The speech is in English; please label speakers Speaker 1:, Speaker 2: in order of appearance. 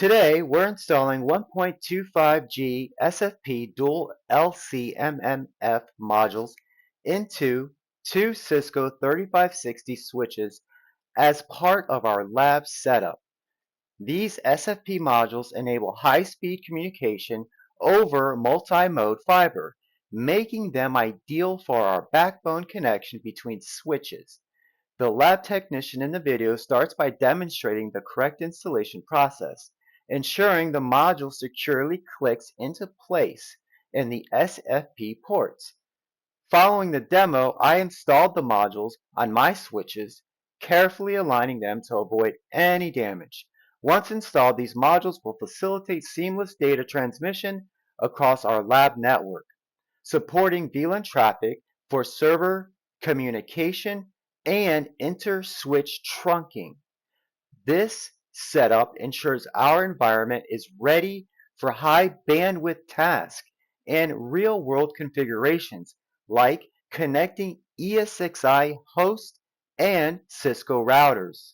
Speaker 1: Today, we're installing 1.25G SFP dual LCMMF modules into two Cisco 3560 switches as part of our lab setup. These SFP modules enable high-speed communication over multi-mode fiber, making them ideal for our backbone connection between switches. The lab technician in the video starts by demonstrating the correct installation process, ensuring the module securely clicks into place in the SFP ports. Following the demo, I installed the modules on my switches, carefully aligning them to avoid any damage. Once installed, these modules will facilitate seamless data transmission across our lab network, supporting VLAN traffic for server communication and inter-switch trunking. This setup ensures our environment is ready for high bandwidth tasks and real-world configurations like connecting ESXi hosts and Cisco routers.